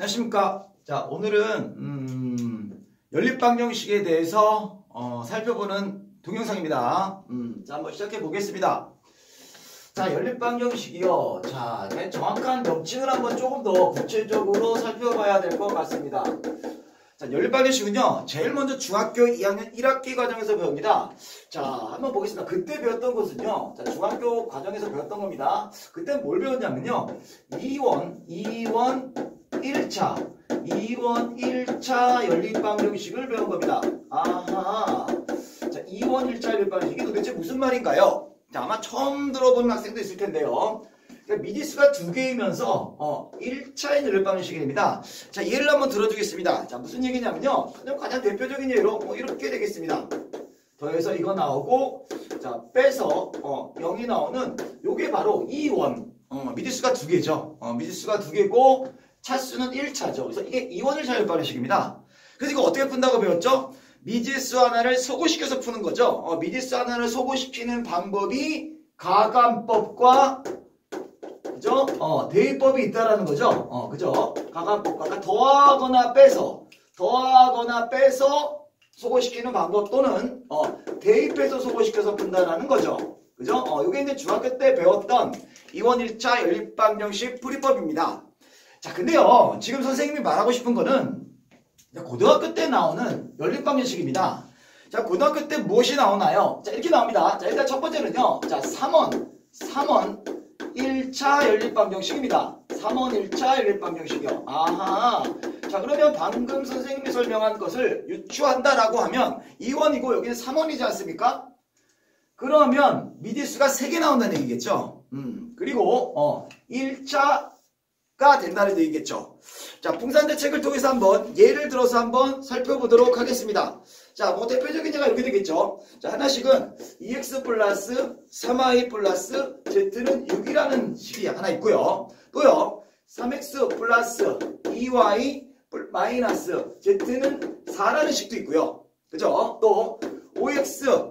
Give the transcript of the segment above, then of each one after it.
안녕하십니까. 자, 오늘은 연립방정식에 대해서 살펴보는 동영상입니다. 자, 한번 시작해 보겠습니다. 자, 연립방정식이요. 자, 정확한 명칭을 한번 조금 더 구체적으로 살펴봐야 될 것 같습니다. 자, 연립방정식은요, 제일 먼저 중학교 2학년 1학기 과정에서 배웁니다. 자, 한번 보겠습니다. 그때 배웠던 것은요, 자, 중학교 과정에서 배웠던 겁니다. 그때 뭘 배웠냐면요, 2원 1차 1차 연립방정식을 배운 겁니다. 아하. 자, 2원 1차 연립방정식이 도대체 무슨 말인가요? 자, 아마 처음 들어보는 학생도 있을 텐데요. 그러니까 미지수가 두 개이면서 1차의 연립방정식이 됩니다. 자, 예를 한번 들어주겠습니다. 자, 무슨 얘기냐면요. 가장 대표적인 예로 이렇게 되겠습니다. 더해서 이거 나오고, 자, 빼서 0이 나오는 요게 바로 2원. 미지수가 두 개죠. 미지수가 두 개고 차수는 1차죠. 그래서 이게 2원 1차 연립방정식입니다. 그래서 이거 어떻게 푼다고 배웠죠? 미지수 하나를 소고시켜서 푸는 거죠. 미지수 하나를 소고시키는 방법이 가감법과 그죠? 대입법이 있다라는 거죠. 그죠? 가감법과 그러니까 더하거나 빼서 소고시키는 방법 또는 대입해서 소고시켜서 푼다라는 거죠. 그죠? 이게 이제 중학교 때 배웠던 2원 1차 연립방정식 풀이법입니다. 자, 근데요, 지금 선생님이 말하고 싶은 거는 고등학교 때 나오는 연립방정식입니다. 자, 고등학교 때 무엇이 나오나요? 자, 이렇게 나옵니다. 자, 일단 첫 번째는요, 자, 3원 1차 연립방정식입니다. 3원 1차 연립방정식이요. 아하. 자, 그러면 방금 선생님이 설명한 것을 유추한다라고 하면 2원이고 여기는 3원이지 않습니까? 그러면 미지수가 3개 나온다는 얘기겠죠. 그리고 1차가 된다는 얘기겠죠. 자, 분산대책을 통해서 한번 예를 들어서 한번 살펴보도록 하겠습니다. 자, 뭐 대표적인 예가 이렇게 되겠죠. 자, 하나씩은 2x 플러스 3y 플러스 z는 6이라는 식이 하나 있고요. 또요, 3x 플러스 2y 마이너스 z는 4라는 식도 있고요. 그죠? 또 5x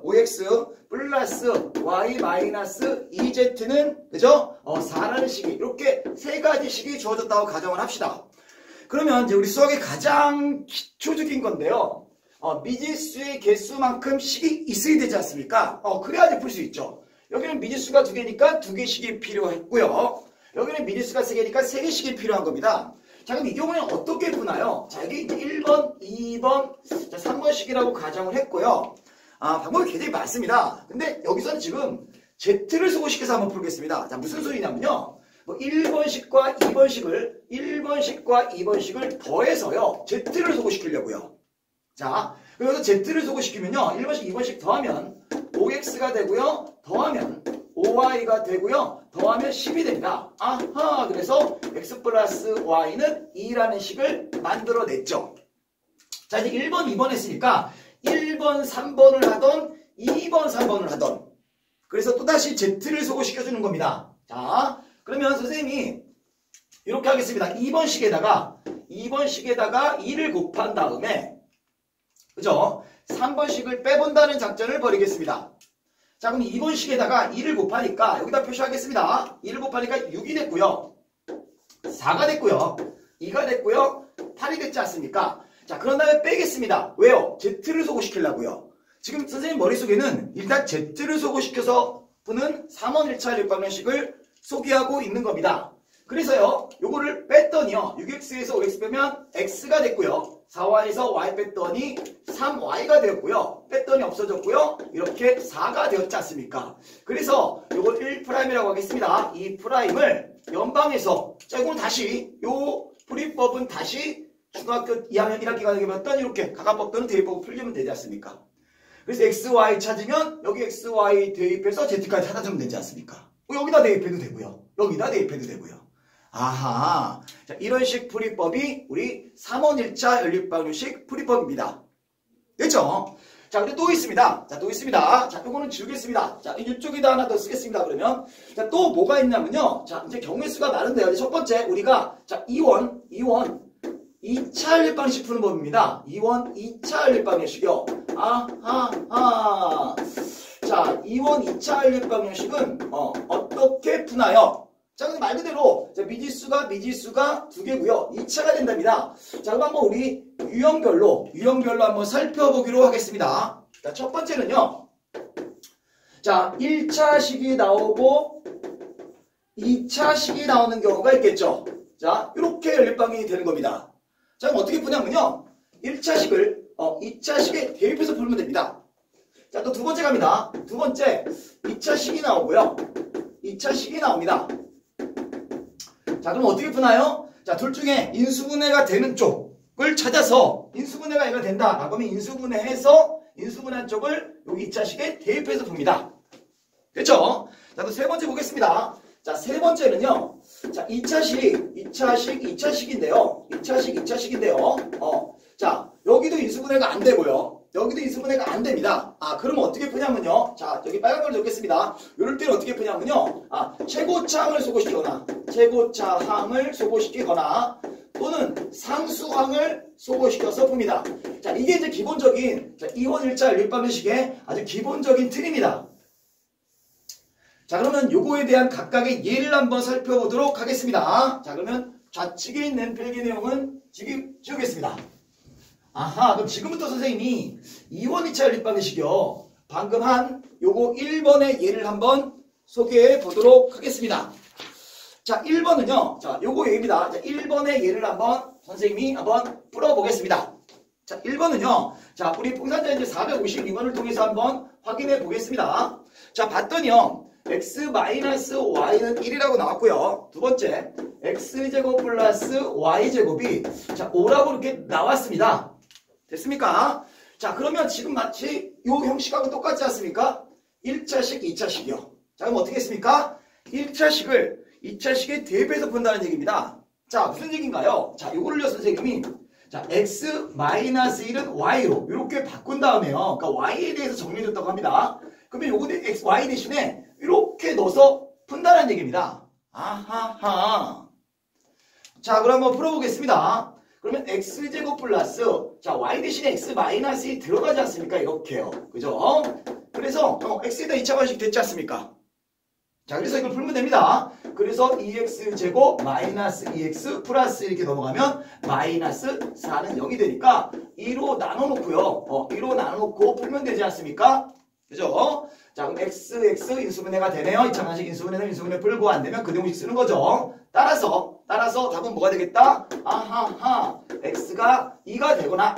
플러스 y 마이너스 2z는 그죠? 4라는 식이 이렇게 세 가지 식이 주어졌다고 가정을 합시다. 그러면 이제 우리 수학의 가장 기초적인 건데요. 미지수의 개수만큼 식이 있어야 되지 않습니까? 그래야지 풀 수 있죠. 여기는 미지수가 두 개니까 두 개씩이 필요했고요. 여기는 미지수가 세 개니까 세 개씩이 필요한 겁니다. 자, 그럼 이 경우에는 어떻게 푸나요? 자, 여기 이제 1번, 2번, 자, 3번식이라고 가정을 했고요. 방법이 굉장히 많습니다. 근데 여기서는 지금 Z를 소고시켜서 한번 풀겠습니다. 자, 무슨 소리냐면요. 1번식과 2번식을 더해서요. Z를 소고시키려고요. 자, 그래서 Z를 소고시키면요. 1번식, 2번식 더하면 5x가 되고요. 더하면 5y가 되고요. 더하면 10이 됩니다. 아하, 그래서 x 플러스 y는 2라는 식을 만들어냈죠. 자, 이제 1번, 2번 했으니까 1번, 3번을 하던 2번, 3번을 하던 그래서 또다시 Z를 소고시켜주는 겁니다. 자, 그러면 선생님이 이렇게 하겠습니다. 2번식에다가 2를 곱한 다음에 그죠? 3번식을 빼본다는 작전을 벌이겠습니다. 자, 그럼 2번식에다가 2를 곱하니까 여기다 표시하겠습니다. 2를 곱하니까 6이 됐고요. 4가 됐고요. 2가 됐고요. 8이 됐지 않습니까? 자, 그런 다음에 빼겠습니다. 왜요? Z를 소고시키려고요. 지금 선생님 머릿속에는 일단 Z를 소고시켜서 푸는 3원 1차 연립방정식을 소개하고 있는 겁니다. 그래서요, 요거를 뺐더니요, 6x에서 5x 빼면 x가 됐고요. 4y에서 y 뺐더니 3y가 되었고요. 뺐더니 없어졌고요. 이렇게 4가 되었지 않습니까? 그래서 요걸 1'이라고 하겠습니다. 이 프라임을 연방해서, 자, 이건 다시, 요 풀이법은 다시 중학교 2학년 1학기 과정에 배웠던 이렇게 가감법 또는 대입법을 풀리면 되지 않습니까? 그래서 x, y 찾으면 여기 x, y 대입해서 z까지 찾아주면 되지 않습니까? 여기다 대입해도 되고요. 여기다 대입해도 되고요. 아하. 자, 이런 식 풀이법이 우리 3원 1차 연립방정식 풀이법입니다. 됐죠? 자, 근데 또 있습니다. 자, 또 있습니다. 자, 요거는 지우겠습니다. 자, 이쪽에다 하나 더 쓰겠습니다. 그러면. 자, 또 뭐가 있냐면요. 자, 이제 경우의 수가 많은데요. 첫 번째, 우리가, 자, 2원 2차 연립방정식 푸는 법입니다. 2원 2차 연립방정식이요. 아하. 자, 2원 2차 연립방정식은, 어떻게 푸나요? 자, 그럼 말 그대로 미지수가 두 개고요. 2차가 된답니다. 자, 그럼 한번 우리 유형별로 한번 살펴보기로 하겠습니다. 자, 첫 번째는요. 자, 1차식이 나오고 2차식이 나오는 경우가 있겠죠. 자, 이렇게 연립방정이 되는 겁니다. 자, 그럼 어떻게 푸냐면요. 1차식을 2차식에 대입해서 풀면 됩니다. 자, 또 두 번째 갑니다. 두 번째 2차식이 나오고요. 2차식이 나옵니다. 자, 그럼 어떻게 푸나요? 자, 둘 중에 인수분해가 되는 쪽을 찾아서 인수분해가 된다. 그러면 인수분해한 쪽을 여기 2차식에 대입해서 풉니다. 됐죠? 자, 또 세 번째 보겠습니다. 자, 세 번째는요. 자, 2차식인데요. 2차식인데요. 자, 여기도 인수분해가 안 되고요. 여기도 인수분해가 안 됩니다. 그러면 어떻게 푸냐면요. 자, 여기 빨간 걸 적겠습니다. 이럴 때는 어떻게 푸냐면요. 최고차항을 소거시키거나 또는 상수항을 소거시켜서 풉니다. 자, 이게 이제 기본적인 2원 1차 연립방정식의 아주 기본적인 틀입니다. 자, 그러면 요거에 대한 각각의 예를 한번 살펴보도록 하겠습니다. 자, 그러면 좌측에 있는 필기 내용은 지우겠습니다. 그럼 지금부터 선생님이 2원 2차 연립방정식이요. 방금 한 요거 1번의 예를 한번 소개해 보도록 하겠습니다. 자, 1번은요. 자, 요거 얘기입니다. 자, 1번의 예를 선생님이 한번 풀어보겠습니다. 자, 1번은요. 자, 우리 풍산자 이제 452번을 통해서 한번 확인해 보겠습니다. 자, 봤더니요. x-y는 1이라고 나왔고요. 두 번째, x제곱 플러스 y제곱이 자 5라고 이렇게 나왔습니다. 됐습니까? 자, 그러면 지금 마치 이 형식하고 똑같지 않습니까? 1차식, 2차식이요. 자, 그럼 어떻게 했습니까? 1차식을 2차식에 대입해서 푼다는 얘기입니다. 자, 무슨 얘기인가요? 자, 요거를요, 선생님이 자, x-1은 y로 이렇게 바꾼 다음에요. 그러니까 y에 대해서 정리해줬다고 합니다. 그러면 요거 y 대신에 이렇게 넣어서 푼다는 얘기입니다. 자, 그럼 한번 풀어보겠습니다. 그러면 x제곱 플러스 자, y 대신에 x-이 들어가지 않습니까? 이렇게요. 그죠? 그래서 x에다 2차 방식 됐지 않습니까? 자, 그래서 이걸 풀면 됩니다. 그래서 2x제곱 마이너스 2x 플러스 이렇게 넘어가면 마이너스 4는 0이 되니까 2로 나눠놓고요. 2로 나눠놓고 풀면 되지 않습니까? 그죠? 자, 그럼 x 인수분해가 되네요. 2차 방식 인수분해는 인수분해 풀고 안 되면 그 공식 쓰는 거죠. 따라서 답은 뭐가 되겠다? x가 2가 되거나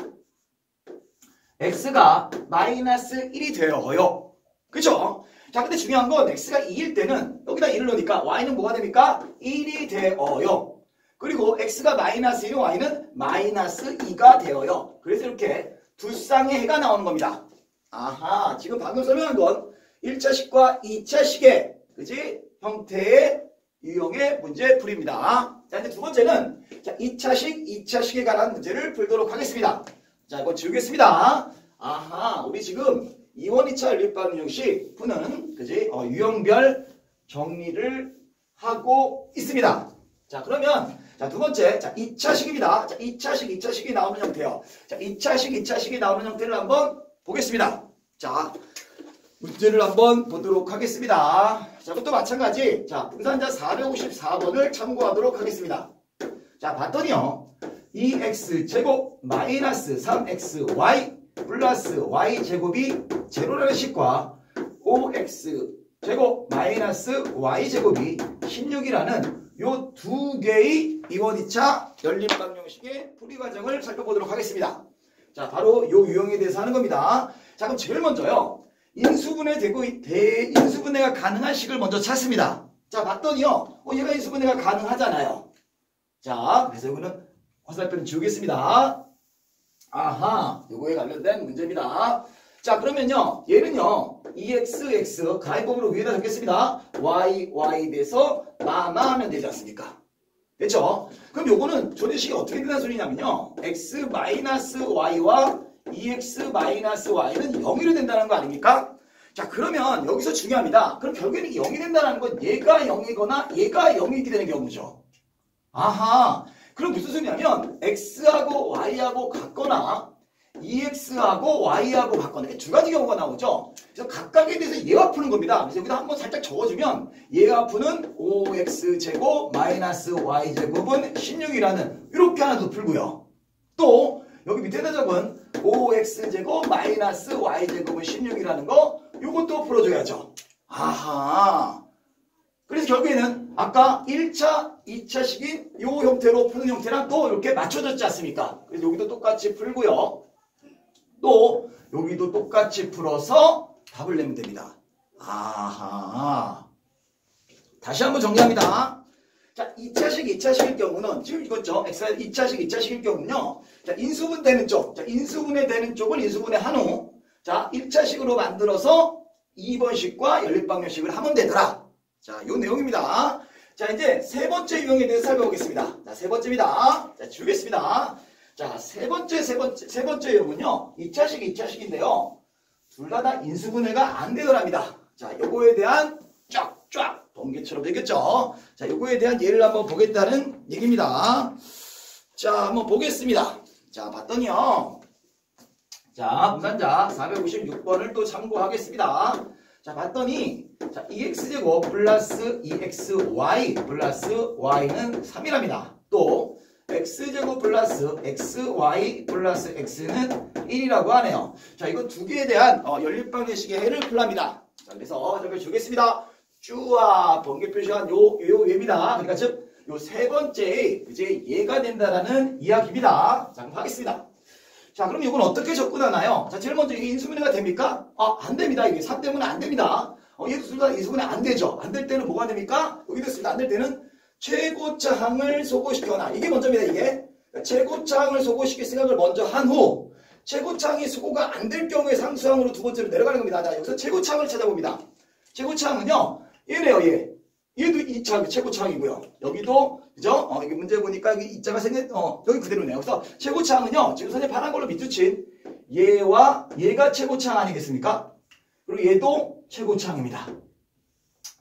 x가 마이너스 1이 되어요. 그죠? 자, 근데 중요한 건 x가 2일 때는 여기다 1을 넣으니까 y는 뭐가 됩니까? 1이 되어요. 그리고 x가 마이너스 1인 y는 마이너스 2가 되어요. 그래서 이렇게 두 쌍의 해가 나오는 겁니다. 지금 방금 설명한 건 1차식과 2차식의 그지? 형태의 유형의 문제풀이입니다. 자, 이제 두 번째는 자, 2차식에 관한 문제를 풀도록 하겠습니다. 자, 이거 지우겠습니다. 우리 지금 2원 2차 연립방정식 푸는 그지? 유형별 정리를 하고 있습니다. 자, 그러면 자, 두 번째, 자, 2차식입니다. 자, 2차식이 나오는 형태요. 자, 2차식이 나오는 형태를 한번 보겠습니다. 자, 문제를 한번 보도록 하겠습니다. 자, 그것도 마찬가지. 자, 분산자 454번을 참고하도록 하겠습니다. 자, 봤더니요. 2x제곱 마이너스 3xy 플러스 y제곱이 제로라는 식과 5x제곱 마이너스 y제곱이 16이라는 요 두 개의 2원 2차 연립방정식의 풀이 과정을 살펴보도록 하겠습니다. 자, 바로 요 유형에 대해서 하는 겁니다. 자, 그럼 제일 먼저요. 인수분해가 가능한 식을 먼저 찾습니다. 자, 봤더니요. 얘가 인수분해가 가능하잖아요. 자, 그래서 이거는 화살표는 지우겠습니다. 요거에 관련된 문제입니다. 자, 그러면요. 얘는요. 2xx 가위법으로 위에다 적겠습니다. y 돼서 마마하면 되지 않습니까? 됐죠? 그럼 요거는 조대식이 어떻게 된다는 소리냐면요. x-y와 2x-y는 0이 된다는 거 아닙니까? 자, 그러면 여기서 중요합니다. 그럼 결국에는 0이 된다는 건 얘가 0이거나 얘가 0이 있게 되는 경우죠. 그럼 무슨 소리냐면 x하고 y하고 같거나 EX하고 Y하고 바꿔내. 두 가지 경우가 나오죠. 그래서 각각에 대해서 예화 푸는 겁니다. 그래서 여기다 한번 살짝 적어주면 예화 푸는 5X제곱 마이너스 Y제곱은 16이라는 이렇게 하나 더 풀고요. 또 여기 밑에다 적은 5X제곱 마이너스 Y제곱은 16이라는 거 이것도 풀어줘야죠. 아하. 그래서 결국에는 아까 1차, 2차식인 이 형태로 푸는 형태랑 또 이렇게 맞춰졌지 않습니까? 그래서 여기도 똑같이 풀고요. 또 여기도 똑같이 풀어서 답을 내면 됩니다. 아하. 다시 한번 정리합니다. 자, 2차식, 2차식일 경우는 지금 이거죠. X가 2차식, 2차식일 경우는요. 자, 인수분 되는 쪽. 자, 인수분해 되는 쪽을 인수분해 한 후. 자, 1차식으로 만들어서 2번식과 연립방정식을 하면 되더라. 자, 요 내용입니다. 자, 이제 세 번째 유형에 대해서 살펴보겠습니다. 자, 세 번째입니다. 자, 지우겠습니다. 자, 세 번째 유형은요. 2차식, 2차식인데요. 둘 다 인수분해가 안 되더랍니다. 자, 요거에 대한 쫙쫙 번개처럼 되겠죠. 자, 요거에 대한 예를 한번 보겠다는 얘기입니다. 자, 한번 보겠습니다. 자, 봤더니요. 자, 분산자 456번을 또 참고하겠습니다. 자, 봤더니 자, 2x제곱 플러스 2xy 플러스 y는 3이랍니다. 또 x제곱 플러스 xy 플러스 x는 1이라고 하네요. 자, 이거 두 개에 대한 연립방정식의 해를 풀랍니다. 자, 그래서 적어주겠습니다. 쭈아 번개 표시한 요 예입니다. 그러니까 즉 요 세 번째 이제 예가 된다라는 이야기입니다. 자, 그럼 하겠습니다. 자, 그럼 이건 어떻게 접근하나요? 자, 제일 먼저 이게 인수분해가 됩니까? 안 됩니다. 이게 3 때문에 안 됩니다. 얘도 둘 다 인수분해 안 되죠. 안 될 때는 뭐가 됩니까? 여기 됐습니다. 안 될 때는 최고차항을 소거시켜나. 이게 먼저입니다. 이게 최고차항을 소거시킬 생각을 먼저 한 후 최고차항이 소거가 안 될 경우에 상수항으로 두 번째로 내려가는 겁니다. 자, 여기서 최고차항을 찾아봅니다. 최고차항은요. 얘네요. 얘도 2차 최고차항이고요. 여기도 그죠? 이게 문제 보니까 이 2자가 여기 그대로네요. 그래서 최고차항은요. 지금 선생님 파란 걸로 밑줄친 얘와 얘가 최고차항 아니겠습니까? 그리고 얘도 최고차항입니다.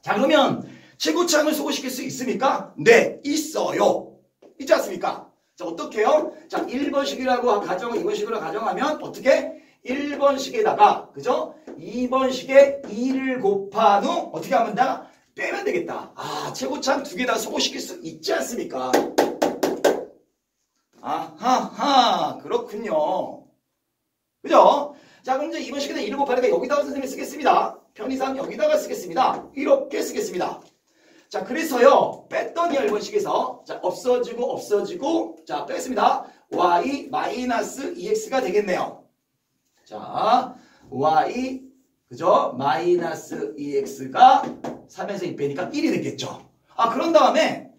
자, 그러면 최고차항을 소거시킬 수 있습니까? 네, 있어요. 있지 않습니까? 자, 어떻게 해요? 자, 1번식이라고 가정, 2번식으로 가정하면 어떻게? 1번식에다가 그죠? 2번식에 2를 곱한 후 어떻게 하면 다 빼면 되겠다. 최고차항 두 개 다 소거시킬 수 있지 않습니까? 아하하, 그렇군요. 그죠? 자, 그럼 이제 2번식에다 2를 곱하니까 여기다가 선생님이 쓰겠습니다. 편의상 여기다가 쓰겠습니다. 이렇게 쓰겠습니다. 자, 그래서요, 뺐더니 1번식에서 자, 없어지고 자, 뺐습니다. y 마이너스 2x가 되겠네요. 자, y 그죠? 마이너스 2x가 3에서 2 빼니까 1이 됐겠죠. 그런 다음에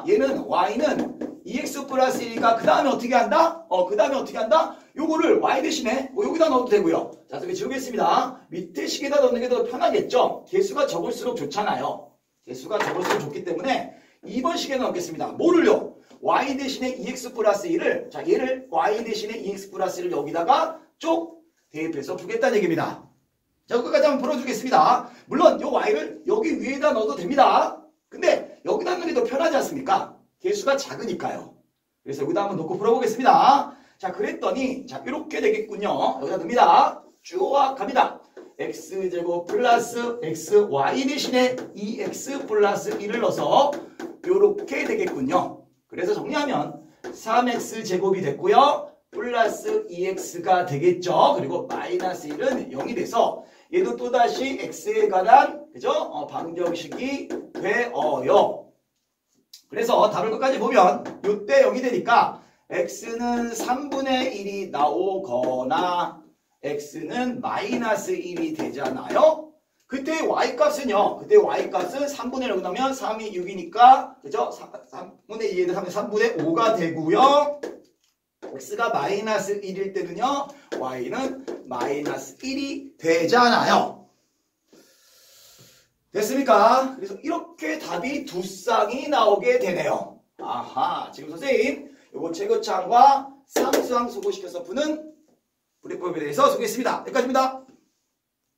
얘는 y는 2x 플러스 1이니까 그 다음에 어떻게 한다? 그 다음에 어떻게 한다? 요거를 y 대신에 여기다 넣어도 되고요. 자, 그럼 지우겠습니다. 밑에 식에다 넣는 게 더 편하겠죠? 개수가 적을수록 좋잖아요. 개수가 적을수록 좋기 때문에 2번 식에 넣겠습니다. 뭐를요? y 대신에 2x 플러스 1을 자, 얘를 y 대신에 2x 플러스 1을 여기다가 쭉 대입해서 푸겠다는 얘기입니다. 자, 끝까지 한번 풀어주겠습니다. 물론 요 y를 여기 위에다 넣어도 됩니다. 근데 여기다 넣는 게 더 편하지 않습니까? 개수가 작으니까요. 그래서 여기다 한번 놓고 풀어보겠습니다. 자, 그랬더니 자, 이렇게 되겠군요. 여기다 넣습니다. 쭉 갑니다. x제곱 플러스 xy 대신에 2x 플러스 1을 넣어서 이렇게 되겠군요. 그래서 정리하면 3x제곱이 됐고요. 플러스 2x가 되겠죠. 그리고 마이너스 1은 0이 돼서 얘도 또다시 x에 관한 그죠? 방정식이 되어요. 그래서 답을 끝까지 보면 이때 0이 되니까 x는 3분의 1이 나오거나 x는 마이너스 1이 되잖아요. 그때 y값은요. 그때 y값은 3분의 1 넣으면 3이 6이니까 그죠? 3분의 2에 대해서 3분의 5가 되고요. x가 마이너스 1일 때는요. y는 마이너스 1이 되잖아요. 됐습니까? 그래서 이렇게 답이 두 쌍이 나오게 되네요. 지금 선생님 요거 최고차항과 상수항 소거시켜서 푸는 분해법에 대해서 소개했습니다. 여기까지입니다.